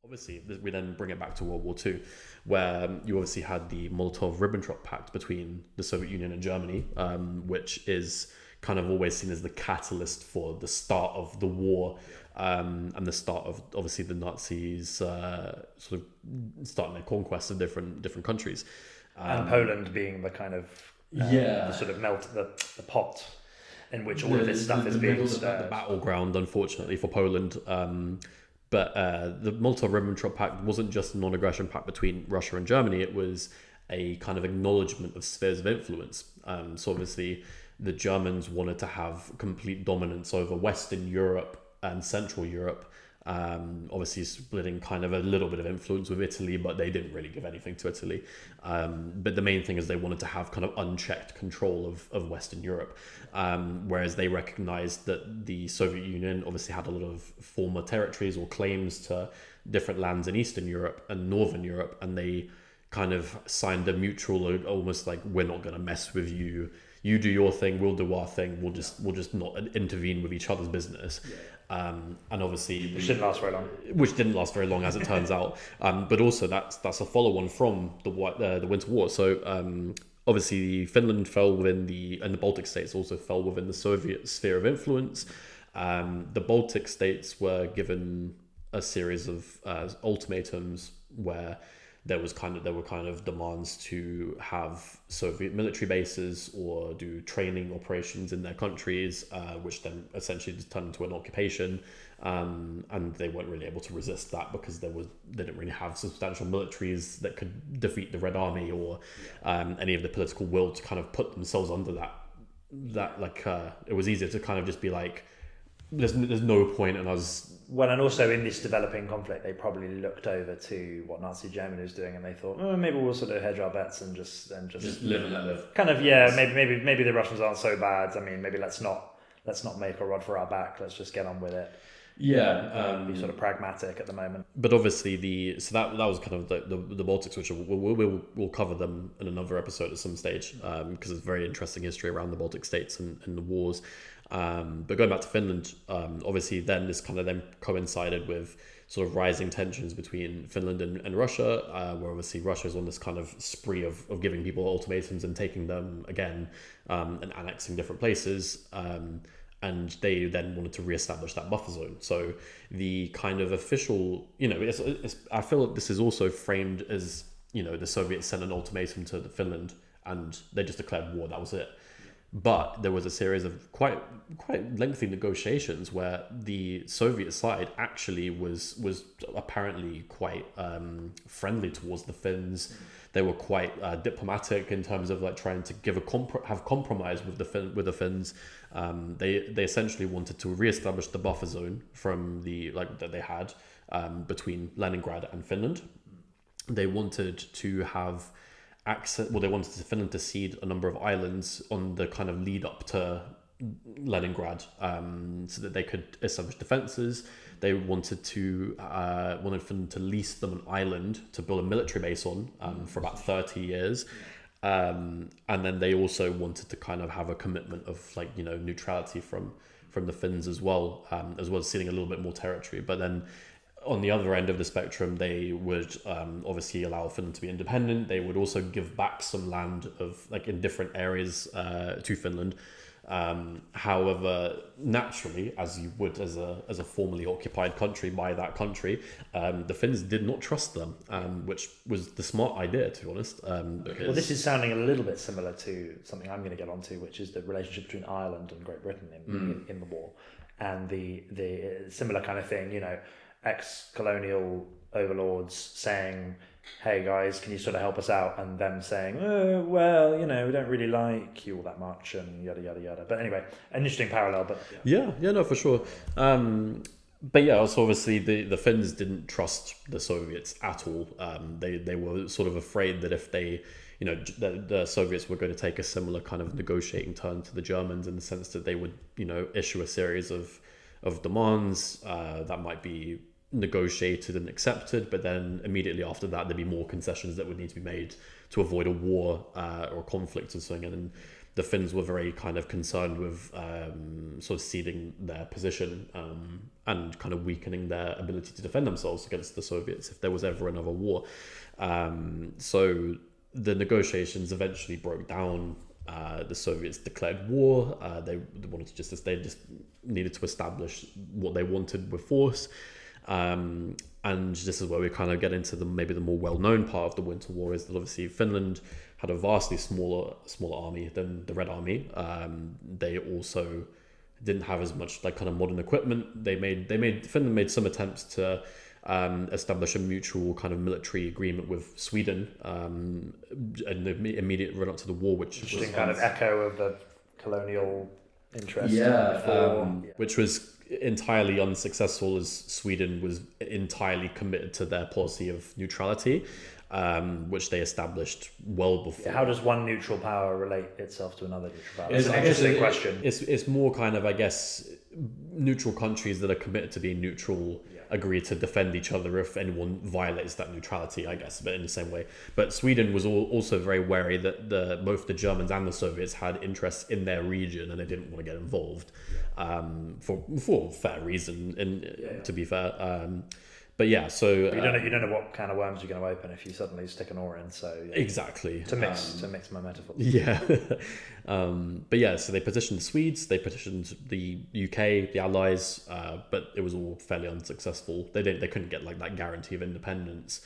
Obviously, we then bring it back to World War II, where you obviously had the Molotov-Ribbentrop Pact between the Soviet Union and Germany, which is kind of always seen as the catalyst for the start of the war, and the start of obviously the Nazis sort of starting their conquest of different countries. And Poland being the kind of the sort of the pot in which all of this stuff is being the battleground, unfortunately, for Poland. But the Molotov-Ribbentrop Pact wasn't just a non-aggression pact between Russia and Germany. It was a kind of acknowledgement of spheres of influence. So obviously, the Germans wanted to have complete dominance over Western Europe and Central Europe. Obviously splitting kind of a little bit of influence with Italy, but they didn't really give anything to Italy. But the main thing is they wanted to have kind of unchecked control of Western Europe, whereas they recognized that the Soviet Union obviously had a lot of former territories or claims to different lands in Eastern Europe and Northern Europe, and they kind of signed a mutual, almost like, we're not going to mess with you. You do your thing, we'll do our thing. We'll just not intervene with each other's business. And obviously, which didn't last very long. Which didn't last very long, as it turns out. But also, that's a follow-on from the Winter War. So obviously, Finland fell within and the Baltic states also fell within the Soviet sphere of influence. The Baltic states were given a series of ultimatums where there were kind of demands to have Soviet military bases or do training operations in their countries, which then essentially just turned into an occupation, and they weren't really able to resist that because they didn't really have substantial militaries that could defeat the Red Army or any of the political will to kind of put themselves under that it was easier to kind of just be like, there's no point in us. Well, and also in this developing conflict, they probably looked over to what Nazi Germany was doing, and they thought, maybe we'll sort of hedge our bets and just live and let live. Kind of, maybe the Russians aren't so bad. I mean, maybe let's not make a rod for our back. Let's just get on with it. Yeah, be sort of pragmatic at the moment. But obviously, that was kind of the Baltics, which we'll cover them in another episode at some stage, because it's very interesting history around the Baltic states and the wars. But going back to Finland, obviously then this kind of then coincided with sort of rising tensions between Finland and Russia, where obviously Russia's on this kind of spree of giving people ultimatums and taking them again, and annexing different places. And they then wanted to reestablish that buffer zone. So the kind of official, I feel like this is also framed as, the Soviets sent an ultimatum to Finland and they just declared war. That was it. But there was a series of quite lengthy negotiations where the Soviet side actually was apparently quite friendly towards the Finns. They were quite diplomatic in terms of like trying to have compromise with the Finns. They essentially wanted to reestablish the buffer zone from that they had between Leningrad and Finland. They wanted to have they wanted Finland to cede a number of islands on the kind of lead up to Leningrad, so that they could establish defenses. They wanted Finland to lease them an island to build a military base on for about 30 years. And then they also wanted to kind of have a commitment of neutrality from the Finns as well as ceding a little bit more territory. But then on the other end of the spectrum, they would obviously allow Finland to be independent. They would also give back some land in different areas to Finland. However, naturally, as you would as a formerly occupied country by that country, the Finns did not trust them, which was the smart idea, to be honest. Well, this is sounding a little bit similar to something I'm going to get onto, which is the relationship between Ireland and Great Britain in the war, and the similar kind of thing. Ex-colonial overlords saying, hey guys, can you sort of help us out? And them saying, oh, well, we don't really like you all that much, and yada, yada, yada. But anyway, an interesting parallel. But yeah, no, for sure. But yeah, also obviously the Finns didn't trust the Soviets at all. They were sort of afraid that if they, the Soviets were going to take a similar kind of negotiating turn to the Germans, in the sense that they would, issue a series of demands that might be negotiated and accepted, but then immediately after that there'd be more concessions that would need to be made to avoid a war or conflict or something. And the Finns were very kind of concerned with sort of ceding their position and kind of weakening their ability to defend themselves against the Soviets if there was ever another war. So the negotiations eventually broke down. The Soviets declared war. They wanted to they just needed to establish what they wanted with force. And this is where we kind of get into maybe the more well-known part of the Winter War, is that obviously Finland had a vastly smaller army than the Red Army. They also didn't have as much like kind of modern equipment. Finland made some attempts to establish a mutual kind of military agreement with Sweden in the immediate run up to the war, which was kind of echo of the colonial interest. Which was entirely unsuccessful, as Sweden was entirely committed to their policy of neutrality, which they established well before. How does one neutral power relate itself to another neutral power? It's an interesting question. It's more kind of, I guess, neutral countries that are committed to being neutral agree to defend each other if anyone violates that neutrality, I guess, but in the same way. But Sweden was also very wary that both the Germans and the Soviets had interests in their region, and they didn't want to get involved for fair reason, to be fair. But yeah, so you don't know what kind of worms you're going to open if you suddenly stick an oar in. So exactly to mix my metaphor. Yeah, but yeah, so they petitioned the Swedes, they petitioned the UK, the Allies, but it was all fairly unsuccessful. They couldn't get like that guarantee of independence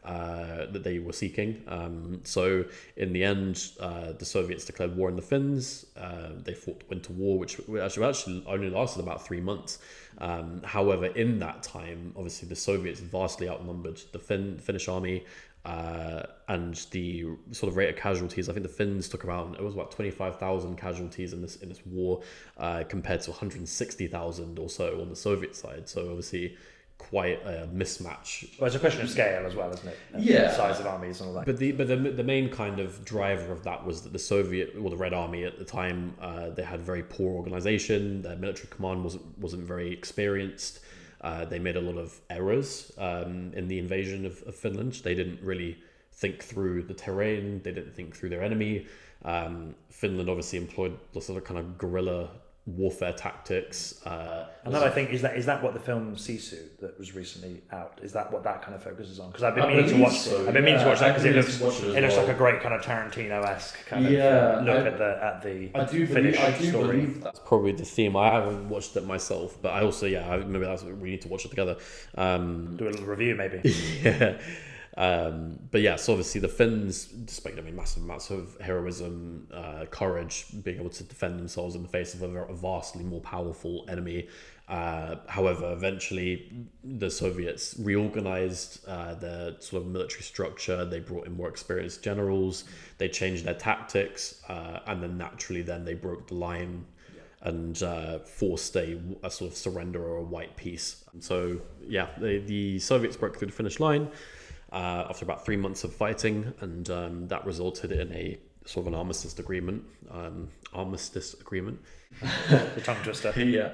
that they were seeking. So in the end, the Soviets declared war on the Finns. They fought the Winter War, which actually only lasted about 3 months. However, in that time, obviously the Soviets vastly outnumbered the Finnish army, and the sort of rate of casualties. I think the Finns took around 25,000 casualties in this war, compared to 160,000 or so on the Soviet side. So obviously quite a mismatch. Well, it's a question of scale as well, isn't it? Yeah, size of armies and all that. But the main kind of driver of that was that the Red Army at the time, they had very poor organization. Their military command wasn't very experienced. They made a lot of errors in the invasion of Finland. They didn't really think through the terrain. They didn't think through their enemy. Finland obviously employed lots of kind of guerrilla warfare tactics. And then I think is that what the film Sisu that was recently out, is that what that kind of focuses on? Because I've been meaning to watch that because it looks like a great kind of Tarantino-esque kind of look at the Finnish story. That's probably the theme. I haven't watched it myself, but I also maybe we need to watch it together. Do a little review maybe. Yeah. But yeah, so obviously the Finns displayed massive heroism, courage, being able to defend themselves in the face of a vastly more powerful enemy. However, eventually the Soviets reorganized their sort of military structure. They brought in more experienced generals. They changed their tactics, and then naturally they broke the line and forced a sort of surrender or a white peace. And so yeah, the Soviets broke through the Finnish line after about 3 months of fighting, and that resulted in a sort of an armistice agreement. The tongue twister. Yeah.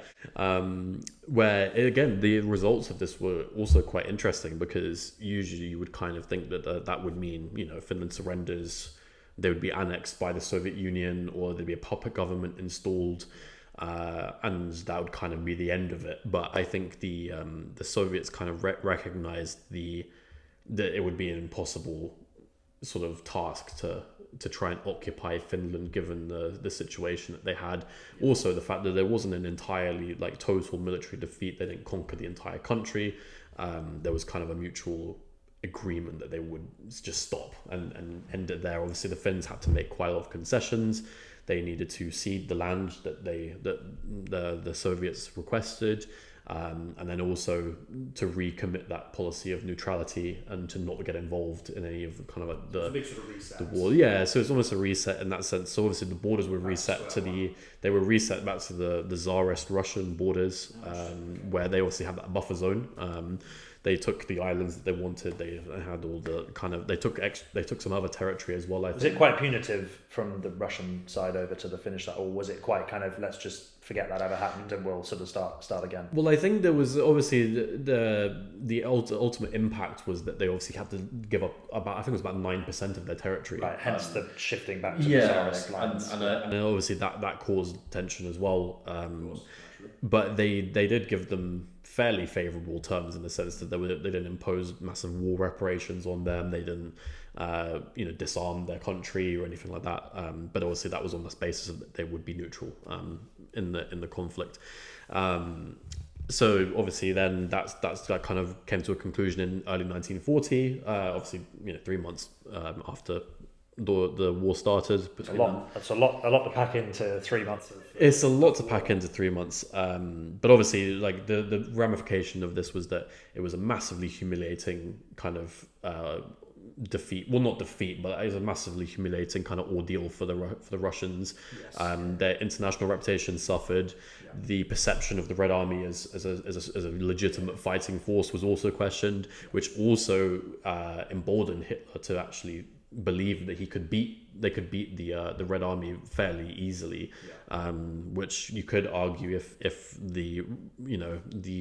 Where again, the results of this were also quite interesting, because usually you would kind of think that that would mean, Finland surrenders, they would be annexed by the Soviet Union, or there'd be a puppet government installed, and that would kind of be the end of it. But I think the Soviets kind of recognized that it would be an impossible sort of task to try and occupy Finland, given the situation that they had. Also, the fact that there wasn't an entirely total military defeat. They didn't conquer the entire country. There was kind of a mutual agreement that they would just stop and end it there. Obviously, the Finns had to make quite a lot of concessions. They needed to cede the land that the Soviets requested. And then also to recommit that policy of neutrality and to not get involved in any of the kind of the big sort of reset. The war. Yeah, so it's almost a reset in that sense. So obviously the borders were reset they were reset back to the Tsarist Russian borders, where they obviously have that buffer zone. They took the islands that they wanted. They had all the kind of they took some other territory as well. Was it quite punitive from the Russian side over to the Finnish side, or was it quite kind of let's just forget that ever happened and we'll sort of start again? Well, I think there was obviously the ultimate impact was that they obviously had to give up about, I think it was about 9% of their territory. Right, hence the shifting back to the Tsarist lines. And obviously that caused tension as well. But they did give them fairly favourable terms in the sense that they didn't impose massive war reparations on them. They didn't disarm their country or anything like that. But obviously that was on the basis that they would be neutral in the conflict. So obviously then that kind of came to a conclusion in early 1940. Obviously 3 months after the war started. That's a lot to pack into 3 months. It's a lot to pack into 3 months. But obviously, like the ramification of this was that it was a massively humiliating kind of defeat. Well, not defeat, but it was a massively humiliating kind of ordeal for the Russians. Yes. Their international reputation suffered. Yeah. The perception of the Red Army as a legitimate fighting force was also questioned, which also emboldened Hitler to actually believe that they could beat the Red Army fairly easily, which you could argue if the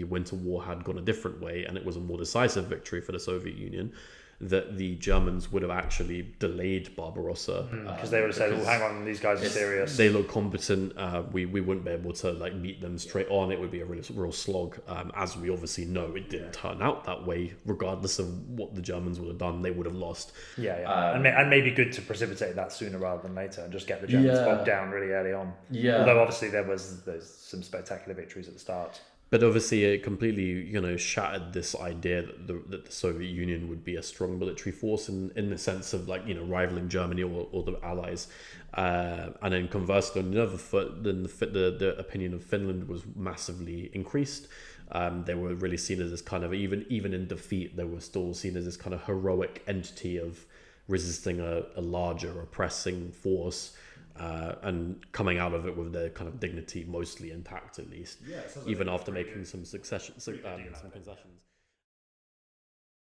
Winter War had gone a different way and it was a more decisive victory for the Soviet Union, that the Germans would have actually delayed Barbarossa because they would have said, "Well, hang on, these guys are serious. They look competent. We wouldn't be able to meet them straight on. It would be a real slog." As we obviously know, it didn't turn out that way. Regardless of what the Germans would have done, they would have lost. And maybe good to precipitate that sooner rather than later, and just get the Germans bogged down really early on. Yeah. Although obviously there's some spectacular victories at the start. But obviously, it completely, shattered this idea that the Soviet Union would be a strong military force in the sense of rivaling Germany or the Allies. And then conversely, on the other foot, then the opinion of Finland was massively increased. They were really seen as this kind of, even in defeat, they were still seen as this kind of heroic entity of resisting a larger oppressing force. And coming out of it with their kind of dignity mostly intact, at least, even after making some concessions.